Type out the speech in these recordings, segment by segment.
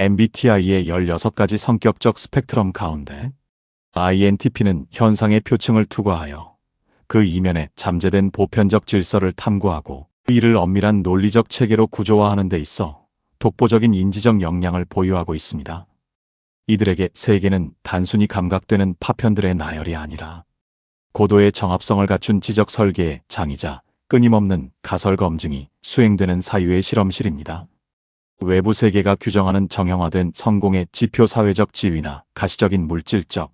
MBTI의 16가지 성격적 스펙트럼 가운데 INTP는 현상의 표층을 투과하여 그 이면에 잠재된 보편적 질서를 탐구하고 이를 엄밀한 논리적 체계로 구조화하는 데 있어 독보적인 인지적 역량을 보유하고 있습니다. 이들에게 세계는 단순히 감각되는 파편들의 나열이 아니라 고도의 정합성을 갖춘 지적 설계의 장이자 끊임없는 가설 검증이 수행되는 사유의 실험실입니다. 외부 세계가 규정하는 정형화된 성공의 지표 사회적 지위나 가시적인 물질적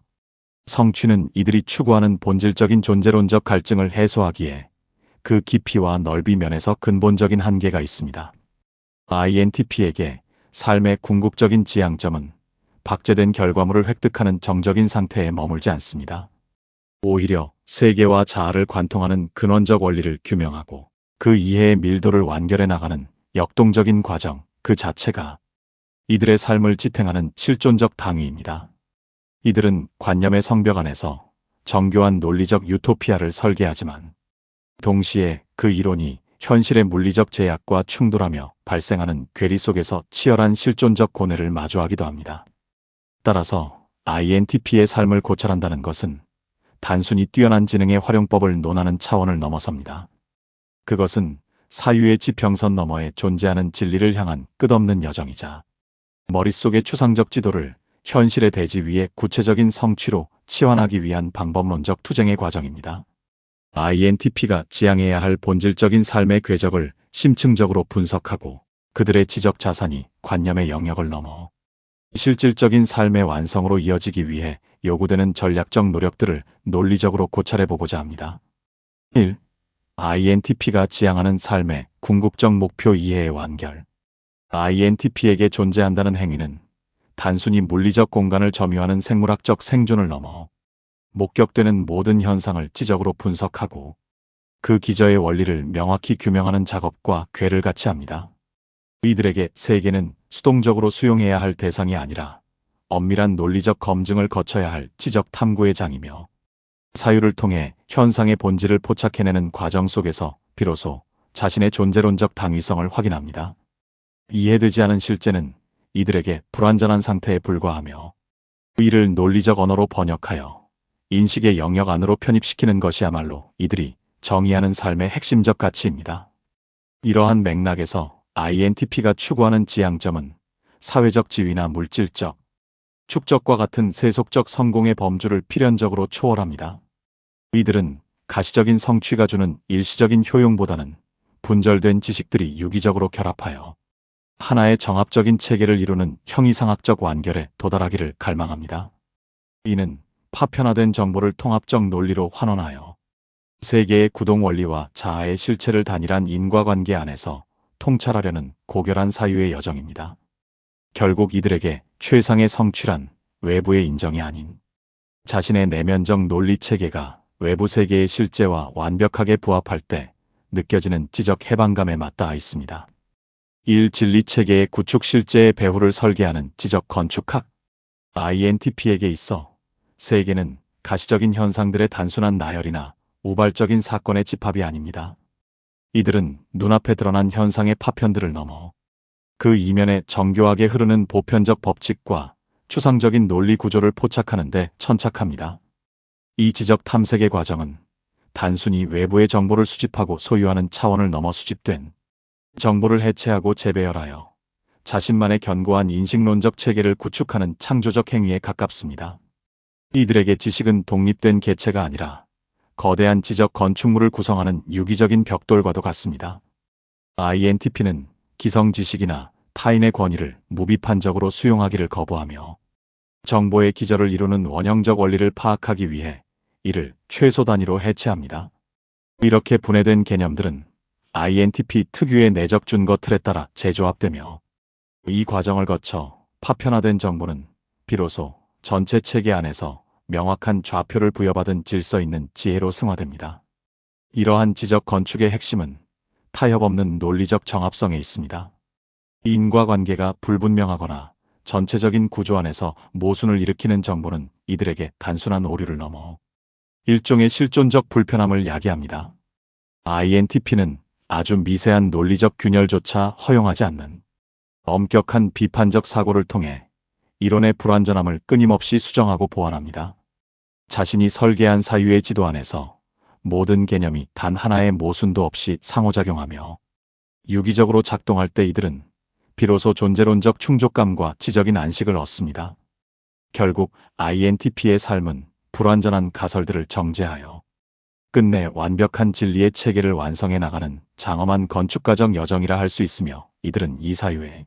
성취는 이들이 추구하는 본질적인 존재론적 갈증을 해소하기에 그 깊이와 넓이 면에서 근본적인 한계가 있습니다. INTP에게 삶의 궁극적인 지향점은 박제된 결과물을 획득하는 정적인 상태에 머물지 않습니다. 오히려 세계와 자아를 관통하는 근원적 원리를 규명하고 그 이해의 밀도를 완결해 나가는 역동적인 과정 그 자체가 이들의 삶을 지탱하는 실존적 당위입니다. 이들은 관념의 성벽 안에서 정교한 논리적 유토피아를 설계하지만 동시에 그 이론이 현실의 물리적 제약과 충돌하며 발생하는 괴리 속에서 치열한 실존적 고뇌를 마주하기도 합니다. 따라서 INTP의 삶을 고찰한다는 것은 단순히 뛰어난 지능의 활용법을 논하는 차원을 넘어섭니다. 그것은 사유의 지평선 너머에 존재하는 진리를 향한 끝없는 여정이자 머릿속의 추상적 지도를 현실의 대지 위에 구체적인 성취로 치환하기 위한 방법론적 투쟁의 과정입니다. INTP가 지향해야 할 본질적인 삶의 궤적을 심층적으로 분석하고 그들의 지적 자산이 관념의 영역을 넘어 실질적인 삶의 완성으로 이어지기 위해 요구되는 전략적 노력들을 논리적으로 고찰해보고자 합니다. 1. INTP가 지향하는 삶의 궁극적 목표 이해의 완결. INTP에게 존재한다는 행위는 단순히 물리적 공간을 점유하는 생물학적 생존을 넘어 목격되는 모든 현상을 지적으로 분석하고 그 기저의 원리를 명확히 규명하는 작업과 궤를 같이 합니다. 이들에게 세계는 수동적으로 수용해야 할 대상이 아니라 엄밀한 논리적 검증을 거쳐야 할 지적 탐구의 장이며 사유를 통해 현상의 본질을 포착해내는 과정 속에서 비로소 자신의 존재론적 당위성을 확인합니다. 이해되지 않은 실제는 이들에게 불완전한 상태에 불과하며 이를 논리적 언어로 번역하여 인식의 영역 안으로 편입시키는 것이야말로 이들이 정의하는 삶의 핵심적 가치입니다. 이러한 맥락에서 INTP가 추구하는 지향점은 사회적 지위나 물질적, 축적과 같은 세속적 성공의 범주를 필연적으로 초월합니다. 이들은 가시적인 성취가 주는 일시적인 효용보다는 분절된 지식들이 유기적으로 결합하여 하나의 정합적인 체계를 이루는 형이상학적 완결에 도달하기를 갈망합니다. 이는 파편화된 정보를 통합적 논리로 환원하여 세계의 구동 원리와 자아의 실체를 단일한 인과관계 안에서 통찰하려는 고결한 사유의 여정입니다. 결국 이들에게 최상의 성취란 외부의 인정이 아닌 자신의 내면적 논리 체계가 외부 세계의 실제와 완벽하게 부합할 때 느껴지는 지적 해방감에 맞닿아 있습니다. 1. 진리 체계의 구축 실제의 배후를 설계하는 지적 건축학. INTP에게 있어 세계는 가시적인 현상들의 단순한 나열이나 우발적인 사건의 집합이 아닙니다. 이들은 눈앞에 드러난 현상의 파편들을 넘어 그 이면에 정교하게 흐르는 보편적 법칙과 추상적인 논리 구조를 포착하는 데 천착합니다. 이 지적 탐색의 과정은 단순히 외부의 정보를 수집하고 소유하는 차원을 넘어 수집된 정보를 해체하고 재배열하여 자신만의 견고한 인식론적 체계를 구축하는 창조적 행위에 가깝습니다. 이들에게 지식은 독립된 개체가 아니라 거대한 지적 건축물을 구성하는 유기적인 벽돌과도 같습니다. INTP는 기성 지식이나 타인의 권위를 무비판적으로 수용하기를 거부하며 정보의 기저를 이루는 원형적 원리를 파악하기 위해 이를 최소 단위로 해체합니다. 이렇게 분해된 개념들은 INTP 특유의 내적 준거 틀에 따라 재조합되며 이 과정을 거쳐 파편화된 정보는 비로소 전체 체계 안에서 명확한 좌표를 부여받은 질서 있는 지혜로 승화됩니다. 이러한 지적 건축의 핵심은 타협 없는 논리적 정합성에 있습니다. 인과관계가 불분명하거나 전체적인 구조 안에서 모순을 일으키는 정보는 이들에게 단순한 오류를 넘어 일종의 실존적 불편함을 야기합니다. INTP는 아주 미세한 논리적 균열조차 허용하지 않는 엄격한 비판적 사고를 통해 이론의 불완전함을 끊임없이 수정하고 보완합니다. 자신이 설계한 사유의 지도 안에서 모든 개념이 단 하나의 모순도 없이 상호작용하며 유기적으로 작동할 때 이들은 비로소 존재론적 충족감과 지적인 안식을 얻습니다. 결국 INTP의 삶은 불완전한 가설들을 정제하여 끝내 완벽한 진리의 체계를 완성해 나가는 장엄한 건축가적 여정이라 할 수 있으며, 이들은 이 사유의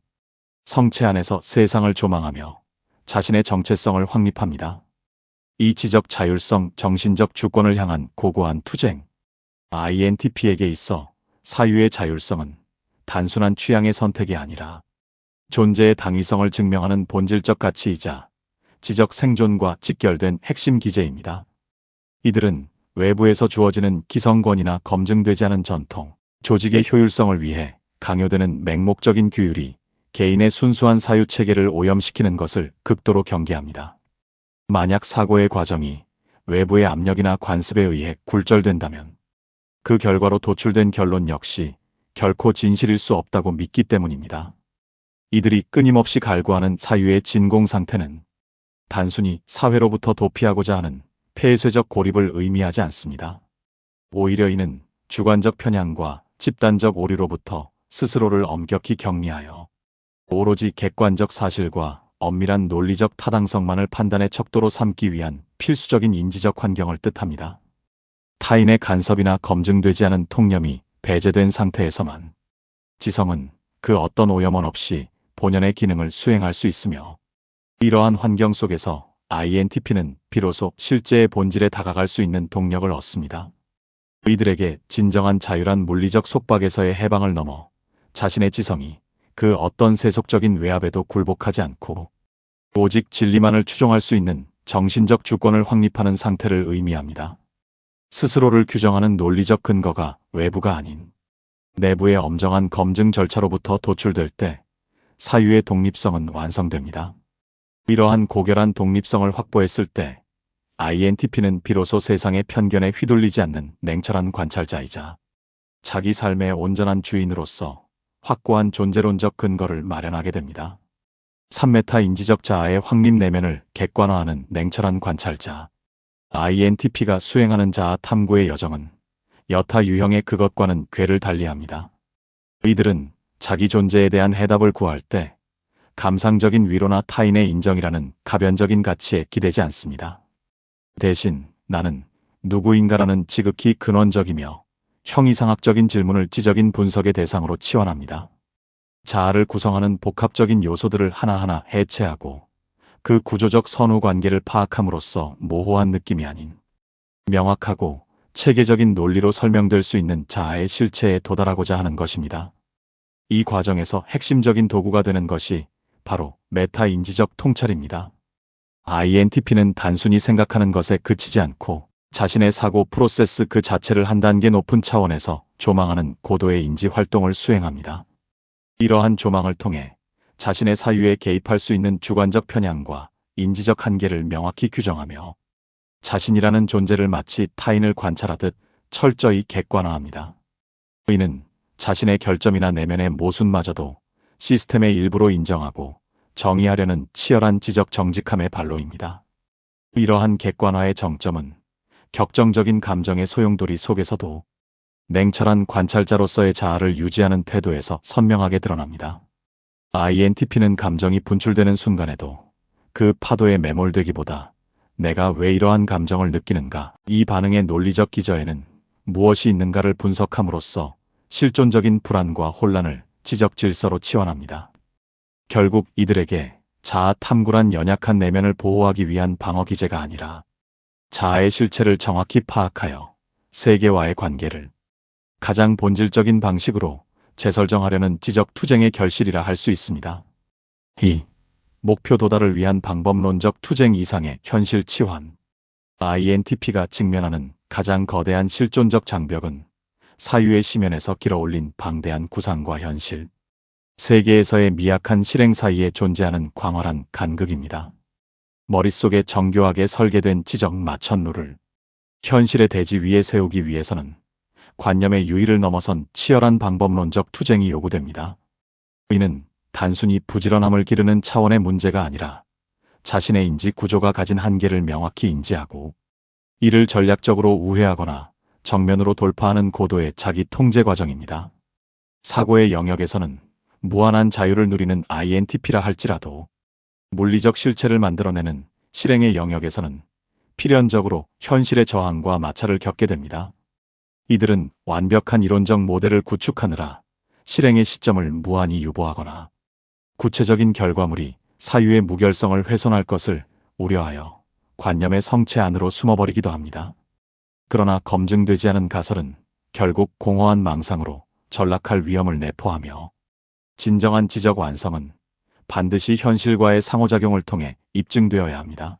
성체 안에서 세상을 조망하며 자신의 정체성을 확립합니다. 이 지적 자율성, 정신적 주권을 향한 고고한 투쟁. INTP에게 있어 사유의 자율성은 단순한 취향의 선택이 아니라 존재의 당위성을 증명하는 본질적 가치이자 지적 생존과 직결된 핵심 기제입니다. 이들은 외부에서 주어지는 기성권이나 검증되지 않은 전통, 조직의 효율성을 위해 강요되는 맹목적인 규율이 개인의 순수한 사유 체계를 오염시키는 것을 극도로 경계합니다. 만약 사고의 과정이 외부의 압력이나 관습에 의해 굴절된다면 그 결과로 도출된 결론 역시 결코 진실일 수 없다고 믿기 때문입니다. 이들이 끊임없이 갈구하는 사유의 진공 상태는 단순히 사회로부터 도피하고자 하는 폐쇄적 고립을 의미하지 않습니다. 오히려 이는 주관적 편향과 집단적 오류로부터 스스로를 엄격히 격리하여 오로지 객관적 사실과 엄밀한 논리적 타당성만을 판단의 척도로 삼기 위한 필수적인 인지적 환경을 뜻합니다. 타인의 간섭이나 검증되지 않은 통념이 배제된 상태에서만 지성은 그 어떤 오염원 없이 본연의 기능을 수행할 수 있으며, 이러한 환경 속에서 INTP는 비로소 실제의 본질에 다가갈 수 있는 동력을 얻습니다. 이들에게 진정한 자유란 물리적 속박에서의 해방을 넘어 자신의 지성이 그 어떤 세속적인 외압에도 굴복하지 않고 오직 진리만을 추종할 수 있는 정신적 주권을 확립하는 상태를 의미합니다. 스스로를 규정하는 논리적 근거가 외부가 아닌 내부의 엄정한 검증 절차로부터 도출될 때 사유의 독립성은 완성됩니다. 이러한 고결한 독립성을 확보했을 때 INTP는 비로소 세상의 편견에 휘둘리지 않는 냉철한 관찰자이자 자기 삶의 온전한 주인으로서 확고한 존재론적 근거를 마련하게 됩니다. 3메타 인지적 자아의 확립 내면을 객관화하는 냉철한 관찰자. INTP가 수행하는 자아 탐구의 여정은 여타 유형의 그것과는 궤를 달리합니다. 이들은 자기 존재에 대한 해답을 구할 때 감상적인 위로나 타인의 인정이라는 가변적인 가치에 기대지 않습니다. 대신 나는 누구인가라는 지극히 근원적이며 형이상학적인 질문을 지적인 분석의 대상으로 치환합니다. 자아를 구성하는 복합적인 요소들을 하나하나 해체하고 그 구조적 선후 관계를 파악함으로써 모호한 느낌이 아닌 명확하고 체계적인 논리로 설명될 수 있는 자아의 실체에 도달하고자 하는 것입니다. 이 과정에서 핵심적인 도구가 되는 것이 바로 메타 인지적 통찰입니다. INTP는 단순히 생각하는 것에 그치지 않고 자신의 사고 프로세스 그 자체를 한 단계 높은 차원에서 조망하는 고도의 인지 활동을 수행합니다. 이러한 조망을 통해 자신의 사유에 개입할 수 있는 주관적 편향과 인지적 한계를 명확히 규정하며 자신이라는 존재를 마치 타인을 관찰하듯 철저히 객관화합니다. 이는 자신의 결점이나 내면의 모순마저도 시스템의 일부로 인정하고 정의하려는 치열한 지적 정직함의 발로입니다. 이러한 객관화의 정점은 격정적인 감정의 소용돌이 속에서도 냉철한 관찰자로서의 자아를 유지하는 태도에서 선명하게 드러납니다. INTP는 감정이 분출되는 순간에도 그 파도에 매몰되기보다 내가 왜 이러한 감정을 느끼는가, 이 반응의 논리적 기저에는 무엇이 있는가를 분석함으로써 실존적인 불안과 혼란을 지적 질서로 치환합니다. 결국 이들에게 자아 탐구란 연약한 내면을 보호하기 위한 방어 기제가 아니라 자아의 실체를 정확히 파악하여 세계와의 관계를 가장 본질적인 방식으로 재설정하려는 지적 투쟁의 결실이라 할 수 있습니다. 이 목표 도달을 위한 방법론적 투쟁 이상의 현실 치환. INTP가 직면하는 가장 거대한 실존적 장벽은 사유의 심연에서 길어올린 방대한 구상과 현실, 세계에서의 미약한 실행 사이에 존재하는 광활한 간극입니다. 머릿속에 정교하게 설계된 지적 마천루를 현실의 대지 위에 세우기 위해서는 관념의 유의를 넘어선 치열한 방법론적 투쟁이 요구됩니다. 이는 단순히 부지런함을 기르는 차원의 문제가 아니라 자신의 인지 구조가 가진 한계를 명확히 인지하고 이를 전략적으로 우회하거나 정면으로 돌파하는 고도의 자기 통제 과정입니다. 사고의 영역에서는 무한한 자유를 누리는 INTP라 할지라도 물리적 실체를 만들어내는 실행의 영역에서는 필연적으로 현실의 저항과 마찰을 겪게 됩니다. 이들은 완벽한 이론적 모델을 구축하느라 실행의 시점을 무한히 유보하거나 구체적인 결과물이 사유의 무결성을 훼손할 것을 우려하여 관념의 성체 안으로 숨어버리기도 합니다. 그러나 검증되지 않은 가설은 결국 공허한 망상으로 전락할 위험을 내포하며 진정한 지적 완성은 반드시 현실과의 상호작용을 통해 입증되어야 합니다.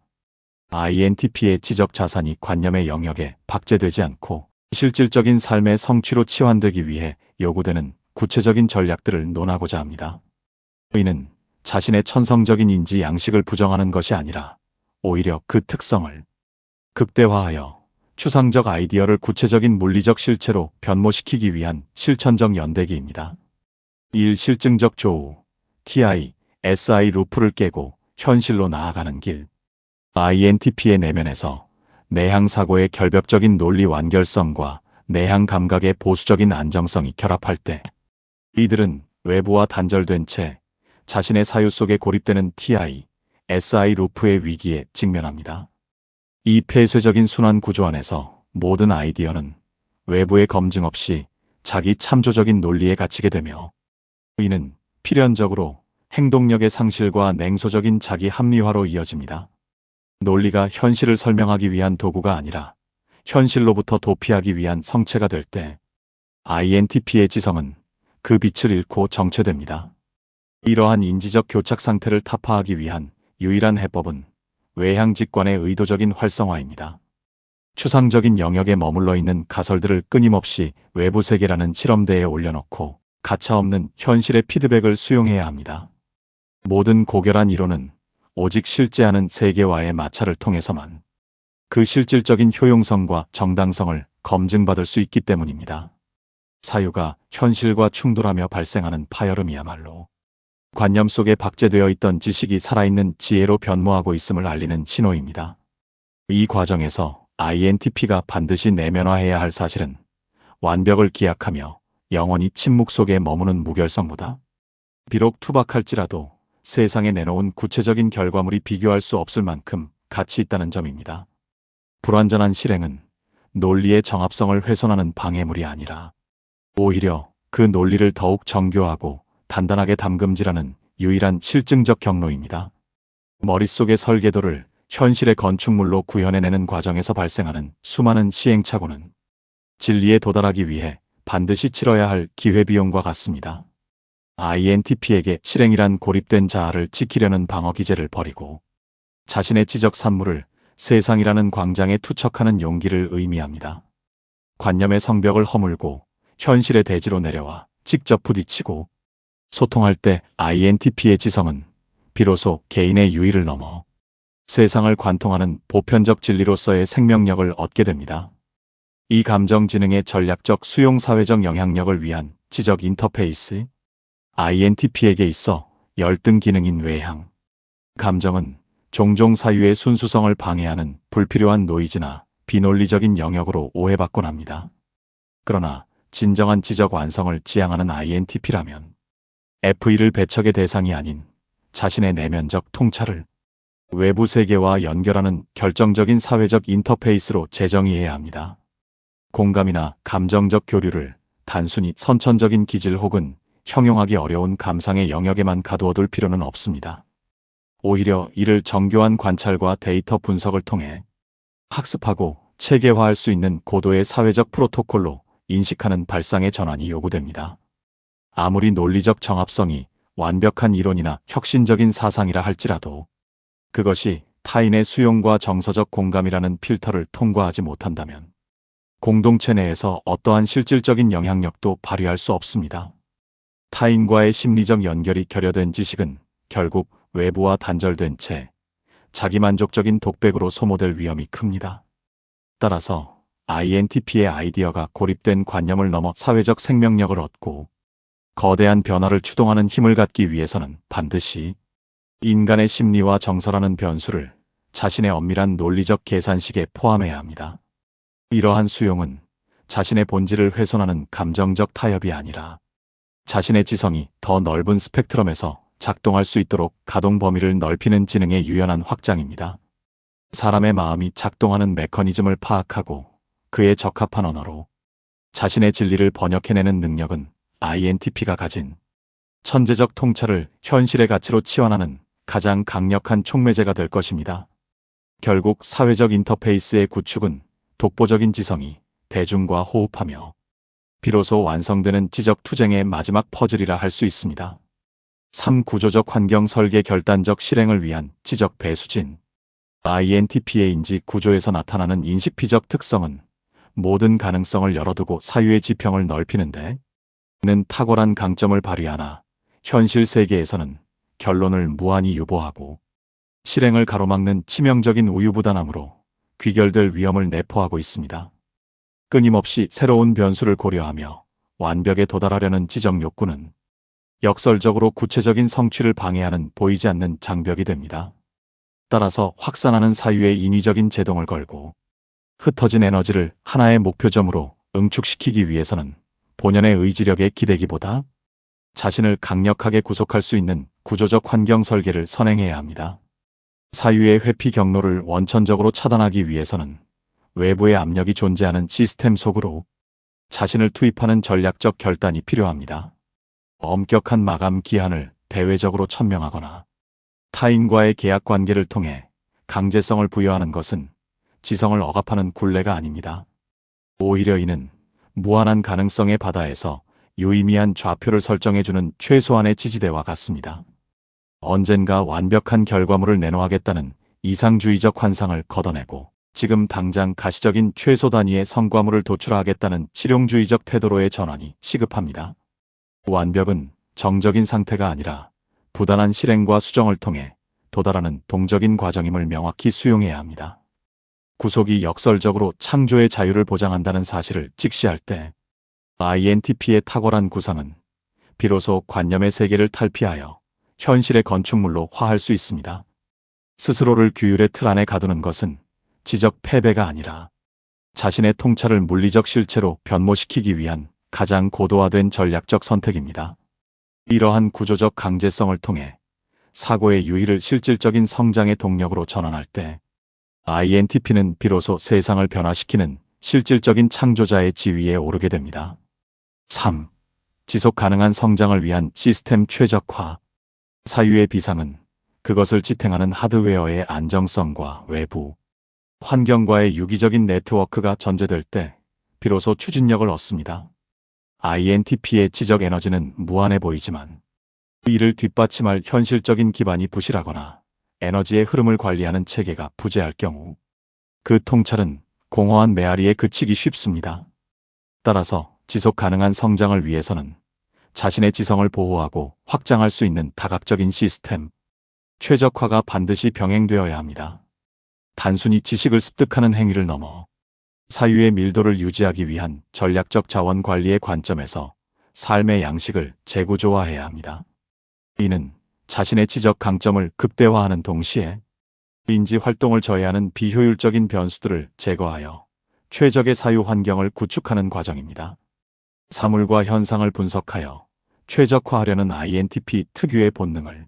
INTP의 지적 자산이 관념의 영역에 박제되지 않고 실질적인 삶의 성취로 치환되기 위해 요구되는 구체적인 전략들을 논하고자 합니다. 이는 자신의 천성적인 인지 양식을 부정하는 것이 아니라 오히려 그 특성을 극대화하여 추상적 아이디어를 구체적인 물리적 실체로 변모시키기 위한 실천적 연대기입니다. 1. 실증적 조우 TI, SI 루프를 깨고 현실로 나아가는 길. INTP의 내면에서 내향 사고의 결벽적인 논리 완결성과 내향 감각의 보수적인 안정성이 결합할 때 이들은 외부와 단절된 채 자신의 사유 속에 고립되는 TI, SI 루프의 위기에 직면합니다. 이 폐쇄적인 순환 구조 안에서 모든 아이디어는 외부의 검증 없이 자기 참조적인 논리에 갇히게 되며 이는 필연적으로 행동력의 상실과 냉소적인 자기 합리화로 이어집니다. 논리가 현실을 설명하기 위한 도구가 아니라 현실로부터 도피하기 위한 성체가 될 때 INTP의 지성은 그 빛을 잃고 정체됩니다. 이러한 인지적 교착 상태를 타파하기 위한 유일한 해법은 외향 직관의 의도적인 활성화입니다. 추상적인 영역에 머물러 있는 가설들을 끊임없이 외부 세계라는 실험대에 올려놓고 가차없는 현실의 피드백을 수용해야 합니다. 모든 고결한 이론은 오직 실제하는 세계와의 마찰을 통해서만 그 실질적인 효용성과 정당성을 검증받을 수 있기 때문입니다. 사유가 현실과 충돌하며 발생하는 파열음이야말로 관념 속에 박제되어 있던 지식이 살아있는 지혜로 변모하고 있음을 알리는 신호입니다. 이 과정에서 INTP가 반드시 내면화해야 할 사실은 완벽을 기약하며 영원히 침묵 속에 머무는 무결성보다 비록 투박할지라도 세상에 내놓은 구체적인 결과물이 비교할 수 없을 만큼 가치 있다는 점입니다. 불완전한 실행은 논리의 정합성을 훼손하는 방해물이 아니라 오히려 그 논리를 더욱 정교하고 단단하게 담금질하는 유일한 실증적 경로입니다. 머릿속의 설계도를 현실의 건축물로 구현해내는 과정에서 발생하는 수많은 시행착오는 진리에 도달하기 위해 반드시 치러야 할 기회비용과 같습니다. INTP에게 실행이란 고립된 자아를 지키려는 방어 기제를 버리고 자신의 지적 산물을 세상이라는 광장에 투척하는 용기를 의미합니다. 관념의 성벽을 허물고 현실의 대지로 내려와 직접 부딪히고 소통할 때 INTP의 지성은 비로소 개인의 유의를 넘어 세상을 관통하는 보편적 진리로서의 생명력을 얻게 됩니다. 이 감정 지능의 전략적 수용 사회적 영향력을 위한 지적 인터페이스 INTP에게 있어 열등 기능인 외향 감정은 종종 사유의 순수성을 방해하는 불필요한 노이즈나 비논리적인 영역으로 오해받곤 합니다. 그러나 진정한 지적 완성을 지향하는 INTP라면 FE를 배척의 대상이 아닌 자신의 내면적 통찰을 외부 세계와 연결하는 결정적인 사회적 인터페이스로 재정의해야 합니다. 공감이나 감정적 교류를 단순히 선천적인 기질 혹은 형용하기 어려운 감상의 영역에만 가두어둘 필요는 없습니다. 오히려 이를 정교한 관찰과 데이터 분석을 통해 학습하고 체계화할 수 있는 고도의 사회적 프로토콜로 인식하는 발상의 전환이 요구됩니다. 아무리 논리적 정합성이 완벽한 이론이나 혁신적인 사상이라 할지라도 그것이 타인의 수용과 정서적 공감이라는 필터를 통과하지 못한다면 공동체 내에서 어떠한 실질적인 영향력도 발휘할 수 없습니다. 타인과의 심리적 연결이 결여된 지식은 결국 외부와 단절된 채 자기만족적인 독백으로 소모될 위험이 큽니다. 따라서 INTP의 아이디어가 고립된 관념을 넘어 사회적 생명력을 얻고 거대한 변화를 추동하는 힘을 갖기 위해서는 반드시 인간의 심리와 정서라는 변수를 자신의 엄밀한 논리적 계산식에 포함해야 합니다. 이러한 수용은 자신의 본질을 훼손하는 감정적 타협이 아니라 자신의 지성이 더 넓은 스펙트럼에서 작동할 수 있도록 가동 범위를 넓히는 지능의 유연한 확장입니다. 사람의 마음이 작동하는 메커니즘을 파악하고 그에 적합한 언어로 자신의 진리를 번역해내는 능력은 INTP가 가진 천재적 통찰을 현실의 가치로 치환하는 가장 강력한 촉매제가 될 것입니다. 결국 사회적 인터페이스의 구축은 독보적인 지성이 대중과 호흡하며 비로소 완성되는 지적 투쟁의 마지막 퍼즐이라 할 수 있습니다. 3. 구조적 환경 설계 결단적 실행을 위한 지적 배수진. INTP의 인지 구조에서 나타나는 인식피적 특성은 모든 가능성을 열어두고 사유의 지평을 넓히는데 는 탁월한 강점을 발휘하나 현실 세계에서는 결론을 무한히 유보하고 실행을 가로막는 치명적인 우유부단함으로 귀결될 위험을 내포하고 있습니다. 끊임없이 새로운 변수를 고려하며 완벽에 도달하려는 지적 욕구는 역설적으로 구체적인 성취를 방해하는 보이지 않는 장벽이 됩니다. 따라서 확산하는 사유에 인위적인 제동을 걸고 흩어진 에너지를 하나의 목표점으로 응축시키기 위해서는 본연의 의지력에 기대기보다 자신을 강력하게 구속할 수 있는 구조적 환경 설계를 선행해야 합니다. 사유의 회피 경로를 원천적으로 차단하기 위해서는 외부의 압력이 존재하는 시스템 속으로 자신을 투입하는 전략적 결단이 필요합니다. 엄격한 마감 기한을 대외적으로 천명하거나 타인과의 계약 관계를 통해 강제성을 부여하는 것은 지성을 억압하는 굴레가 아닙니다. 오히려 이는 무한한 가능성의 바다에서 유의미한 좌표를 설정해주는 최소한의 지지대와 같습니다. 언젠가 완벽한 결과물을 내놓아야겠다는 이상주의적 환상을 걷어내고 지금 당장 가시적인 최소 단위의 성과물을 도출하겠다는 실용주의적 태도로의 전환이 시급합니다. 완벽은 정적인 상태가 아니라 부단한 실행과 수정을 통해 도달하는 동적인 과정임을 명확히 수용해야 합니다. 구속이 역설적으로 창조의 자유를 보장한다는 사실을 직시할 때 INTP의 탁월한 구상은 비로소 관념의 세계를 탈피하여 현실의 건축물로 화할 수 있습니다. 스스로를 규율의 틀 안에 가두는 것은 지적 패배가 아니라 자신의 통찰을 물리적 실체로 변모시키기 위한 가장 고도화된 전략적 선택입니다. 이러한 구조적 강제성을 통해 사고의 유의를 실질적인 성장의 동력으로 전환할 때 INTP는 비로소 세상을 변화시키는 실질적인 창조자의 지위에 오르게 됩니다. 3. 지속 가능한 성장을 위한 시스템 최적화. 사유의 비상은 그것을 지탱하는 하드웨어의 안정성과 외부 환경과의 유기적인 네트워크가 전제될 때 비로소 추진력을 얻습니다. INTP의 지적 에너지는 무한해 보이지만 이를 뒷받침할 현실적인 기반이 부실하거나 에너지의 흐름을 관리하는 체계가 부재할 경우 그 통찰은 공허한 메아리에 그치기 쉽습니다. 따라서 지속 가능한 성장을 위해서는 자신의 지성을 보호하고 확장할 수 있는 다각적인 시스템 최적화가 반드시 병행되어야 합니다. 단순히 지식을 습득하는 행위를 넘어 사유의 밀도를 유지하기 위한 전략적 자원 관리의 관점에서 삶의 양식을 재구조화해야 합니다. 이는 자신의 지적 강점을 극대화하는 동시에 인지 활동을 저해하는 비효율적인 변수들을 제거하여 최적의 사유 환경을 구축하는 과정입니다. 사물과 현상을 분석하여 최적화하려는 INTP 특유의 본능을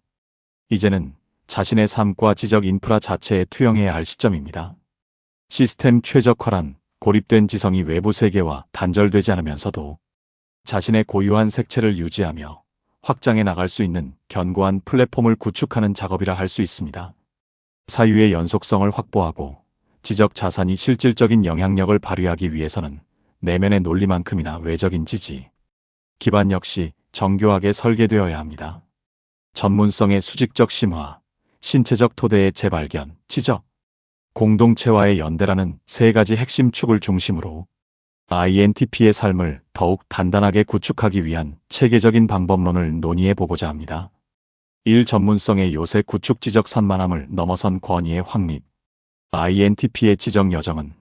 이제는 자신의 삶과 지적 인프라 자체에 투영해야 할 시점입니다. 시스템 최적화란 고립된 지성이 외부 세계와 단절되지 않으면서도 자신의 고유한 색채를 유지하며 확장해 나갈 수 있는 견고한 플랫폼을 구축하는 작업이라 할 수 있습니다. 사유의 연속성을 확보하고 지적 자산이 실질적인 영향력을 발휘하기 위해서는 내면의 논리만큼이나 외적인 지지 기반 역시 정교하게 설계되어야 합니다. 전문성의 수직적 심화, 신체적 토대의 재발견, 지적, 공동체와의 연대라는 세 가지 핵심 축을 중심으로 INTP의 삶을 더욱 단단하게 구축하기 위한 체계적인 방법론을 논의해 보고자 합니다. 1. 전문성의 요새 구축 지적 산만함을 넘어선 권위의 확립. INTP의 지적 여정은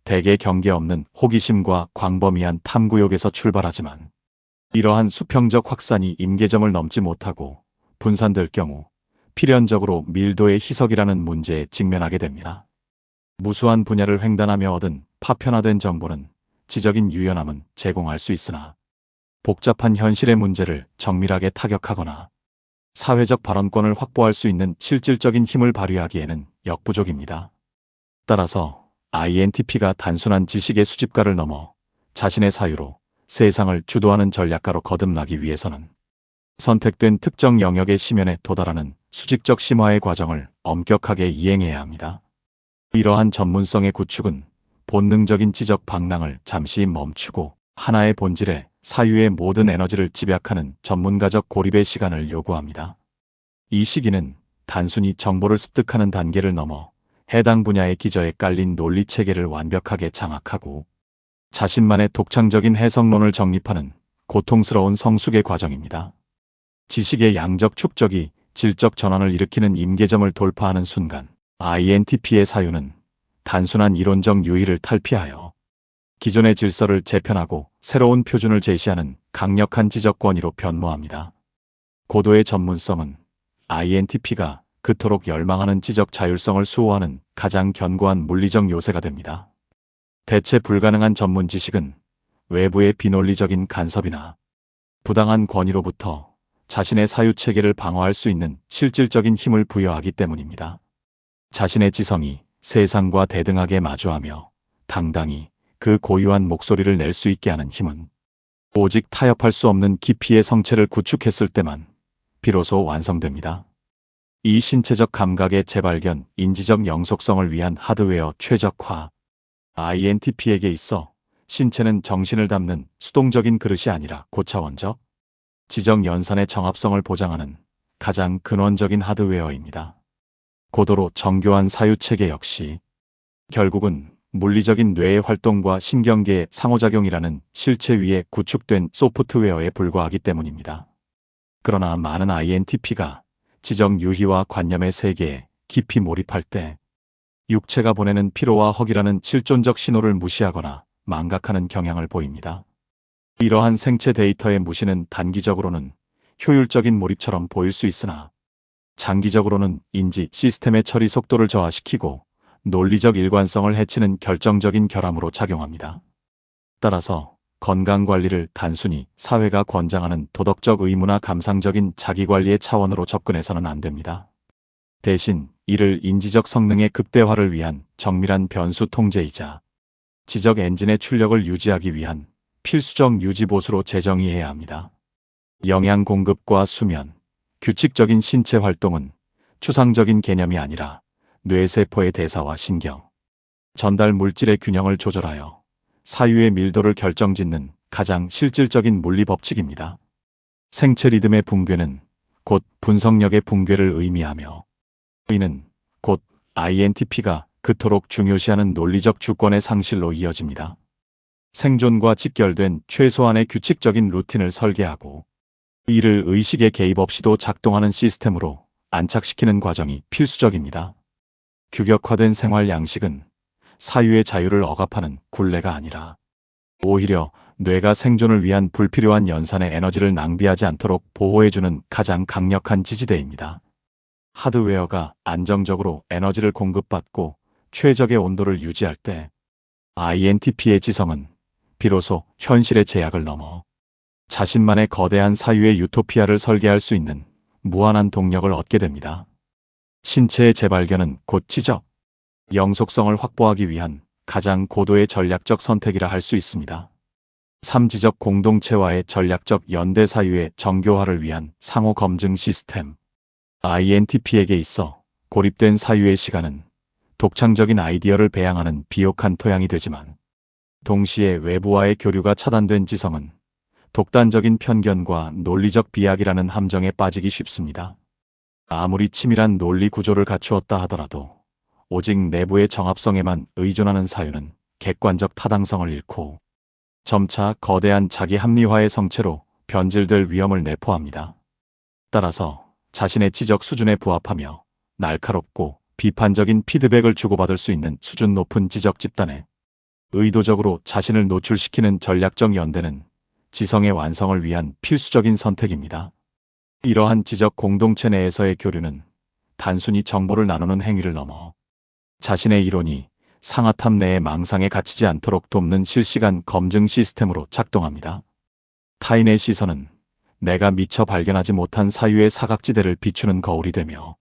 대개 경계 없는 호기심과 광범위한 탐구욕에서 출발하지만 이러한 수평적 확산이 임계점을 넘지 못하고 분산될 경우 필연적으로 밀도의 희석이라는 문제에 직면하게 됩니다. 무수한 분야를 횡단하며 얻은 파편화된 정보는 지적인 유연함은 제공할 수 있으나 복잡한 현실의 문제를 정밀하게 타격하거나 사회적 발언권을 확보할 수 있는 실질적인 힘을 발휘하기에는 역부족입니다. 따라서 INTP가 단순한 지식의 수집가를 넘어 자신의 사유로 세상을 주도하는 전략가로 거듭나기 위해서는 선택된 특정 영역의 심연에 도달하는 수직적 심화의 과정을 엄격하게 이행해야 합니다. 이러한 전문성의 구축은 본능적인 지적 방랑을 잠시 멈추고 하나의 본질에 사유의 모든 에너지를 집약하는 전문가적 고립의 시간을 요구합니다. 이 시기는 단순히 정보를 습득하는 단계를 넘어 해당 분야의 기저에 깔린 논리체계를 완벽하게 장악하고 자신만의 독창적인 해석론을 정립하는 고통스러운 성숙의 과정입니다. 지식의 양적 축적이 질적 전환을 일으키는 임계점을 돌파하는 순간 INTP의 사유는 단순한 이론적 유의를 탈피하여 기존의 질서를 재편하고 새로운 표준을 제시하는 강력한 지적권위로 변모합니다. 고도의 전문성은 INTP가 그토록 열망하는 지적 자율성을 수호하는 가장 견고한 물리적 요새가 됩니다. 대체 불가능한 전문 지식은 외부의 비논리적인 간섭이나 부당한 권위로부터 자신의 사유체계를 방어할 수 있는 실질적인 힘을 부여하기 때문입니다. 자신의 지성이 세상과 대등하게 마주하며 당당히 그 고유한 목소리를 낼 수 있게 하는 힘은 오직 타협할 수 없는 깊이의 성체를 구축했을 때만 비로소 완성됩니다. 이 신체적 감각의 재발견, 인지적 영속성을 위한 하드웨어 최적화. INTP에게 있어 신체는 정신을 담는 수동적인 그릇이 아니라 고차원적, 지적 연산의 정합성을 보장하는 가장 근원적인 하드웨어입니다. 고도로 정교한 사유체계 역시 결국은 물리적인 뇌의 활동과 신경계의 상호작용이라는 실체 위에 구축된 소프트웨어에 불과하기 때문입니다. 그러나 많은 INTP가 지적 유희와 관념의 세계에 깊이 몰입할 때 육체가 보내는 피로와 허기라는 실존적 신호를 무시하거나 망각하는 경향을 보입니다. 이러한 생체 데이터의 무시는 단기적으로는 효율적인 몰입처럼 보일 수 있으나 장기적으로는 인지 시스템의 처리 속도를 저하시키고 논리적 일관성을 해치는 결정적인 결함으로 작용합니다. 따라서 건강관리를 단순히 사회가 권장하는 도덕적 의무나 감상적인 자기관리의 차원으로 접근해서는 안 됩니다. 대신 이를 인지적 성능의 극대화를 위한 정밀한 변수 통제이자 지적 엔진의 출력을 유지하기 위한 필수적 유지보수로 재정의해야 합니다. 영양 공급과 수면, 규칙적인 신체 활동은 추상적인 개념이 아니라 뇌세포의 대사와 신경, 전달 물질의 균형을 조절하여 사유의 밀도를 결정짓는 가장 실질적인 물리 법칙입니다. 생체 리듬의 붕괴는 곧 분석력의 붕괴를 의미하며 이는 곧 INTP가 그토록 중요시하는 논리적 주권의 상실로 이어집니다. 생존과 직결된 최소한의 규칙적인 루틴을 설계하고 이를 의식의 개입 없이도 작동하는 시스템으로 안착시키는 과정이 필수적입니다. 규격화된 생활 양식은 사유의 자유를 억압하는 굴레가 아니라 오히려 뇌가 생존을 위한 불필요한 연산의 에너지를 낭비하지 않도록 보호해주는 가장 강력한 지지대입니다. 하드웨어가 안정적으로 에너지를 공급받고 최적의 온도를 유지할 때 INTP의 지성은 비로소 현실의 제약을 넘어 자신만의 거대한 사유의 유토피아를 설계할 수 있는 무한한 동력을 얻게 됩니다. 신체의 재발견은 곧 지적, 영속성을 확보하기 위한 가장 고도의 전략적 선택이라 할 수 있습니다. 삼지적 공동체와의 전략적 연대 사유의 정교화를 위한 상호 검증 시스템. INTP에게 있어 고립된 사유의 시간은 독창적인 아이디어를 배양하는 비옥한 토양이 되지만 동시에 외부와의 교류가 차단된 지성은 독단적인 편견과 논리적 비약이라는 함정에 빠지기 쉽습니다. 아무리 치밀한 논리 구조를 갖추었다 하더라도 오직 내부의 정합성에만 의존하는 사유는 객관적 타당성을 잃고 점차 거대한 자기 합리화의 성체로 변질될 위험을 내포합니다. 따라서 자신의 지적 수준에 부합하며 날카롭고 비판적인 피드백을 주고받을 수 있는 수준 높은 지적 집단에 의도적으로 자신을 노출시키는 전략적 연대는 지성의 완성을 위한 필수적인 선택입니다. 이러한 지적 공동체 내에서의 교류는 단순히 정보를 나누는 행위를 넘어 자신의 이론이 상아탑 내의 망상에 갇히지 않도록 돕는 실시간 검증 시스템으로 작동합니다. 타인의 시선은 내가 미처 발견하지 못한 사유의 사각지대를 비추는 거울이 되며,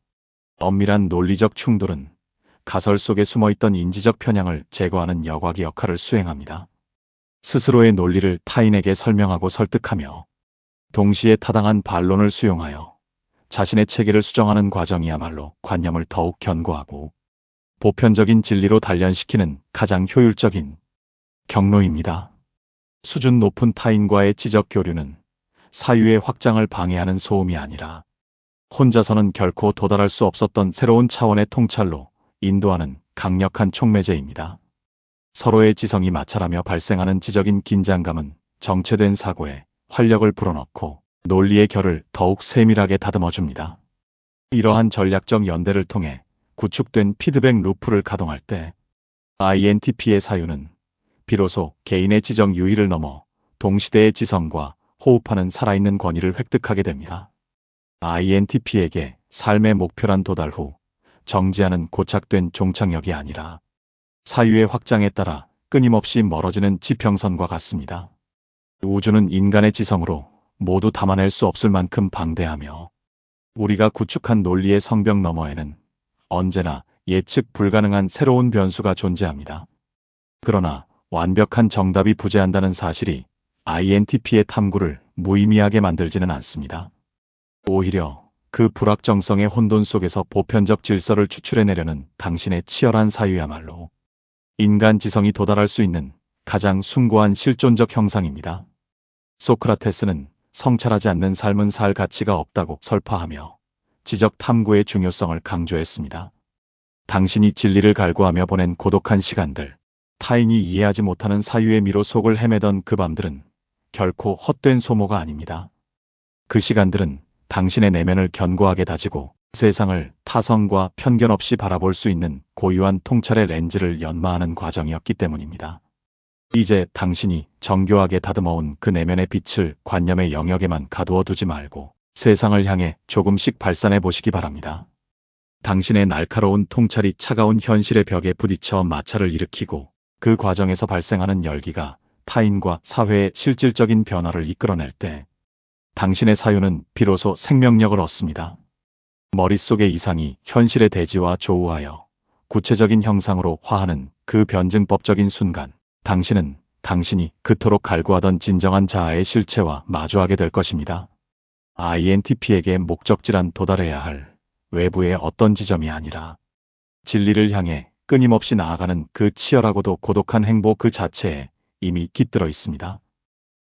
엄밀한 논리적 충돌은 가설 속에 숨어있던 인지적 편향을 제거하는 여과기 역할을 수행합니다. 스스로의 논리를 타인에게 설명하고 설득하며 동시에 타당한 반론을 수용하여 자신의 체계를 수정하는 과정이야말로 관념을 더욱 견고하고 보편적인 진리로 단련시키는 가장 효율적인 경로입니다. 수준 높은 타인과의 지적 교류는 사유의 확장을 방해하는 소음이 아니라 혼자서는 결코 도달할 수 없었던 새로운 차원의 통찰로 인도하는 강력한 촉매제입니다. 서로의 지성이 마찰하며 발생하는 지적인 긴장감은 정체된 사고에 활력을 불어넣고 논리의 결을 더욱 세밀하게 다듬어줍니다. 이러한 전략적 연대를 통해 구축된 피드백 루프를 가동할 때 INTP의 사유는 비로소 개인의 지적 유의를 넘어 동시대의 지성과 호흡하는 살아있는 권위를 획득하게 됩니다. INTP에게 삶의 목표란 도달 후 정지하는 고착된 종착역이 아니라 사유의 확장에 따라 끊임없이 멀어지는 지평선과 같습니다. 우주는 인간의 지성으로 모두 담아낼 수 없을 만큼 방대하며 우리가 구축한 논리의 성벽 너머에는 언제나 예측 불가능한 새로운 변수가 존재합니다. 그러나 완벽한 정답이 부재한다는 사실이 INTP의 탐구를 무의미하게 만들지는 않습니다. 오히려 그 불확정성의 혼돈 속에서 보편적 질서를 추출해내려는 당신의 치열한 사유야말로 인간 지성이 도달할 수 있는 가장 숭고한 실존적 형상입니다. 소크라테스는 성찰하지 않는 삶은 살 가치가 없다고 설파하며 지적 탐구의 중요성을 강조했습니다. 당신이 진리를 갈구하며 보낸 고독한 시간들, 타인이 이해하지 못하는 사유의 미로 속을 헤매던 그 밤들은 결코 헛된 소모가 아닙니다. 그 시간들은 당신의 내면을 견고하게 다지고 세상을 타성과 편견 없이 바라볼 수 있는 고유한 통찰의 렌즈를 연마하는 과정이었기 때문입니다. 이제 당신이 정교하게 다듬어온 그 내면의 빛을 관념의 영역에만 가두어 두지 말고 세상을 향해 조금씩 발산해 보시기 바랍니다. 당신의 날카로운 통찰이 차가운 현실의 벽에 부딪혀 마찰을 일으키고 그 과정에서 발생하는 열기가 타인과 사회의 실질적인 변화를 이끌어낼 때 당신의 사유는 비로소 생명력을 얻습니다. 머릿속의 이상이 현실의 대지와 조우하여 구체적인 형상으로 화하는 그 변증법적인 순간, 당신은 당신이 그토록 갈구하던 진정한 자아의 실체와 마주하게 될 것입니다. INTP에게 목적지란 도달해야 할 외부의 어떤 지점이 아니라 진리를 향해 끊임없이 나아가는 그 치열하고도 고독한 행보 그 자체에 이미 깃들어 있습니다.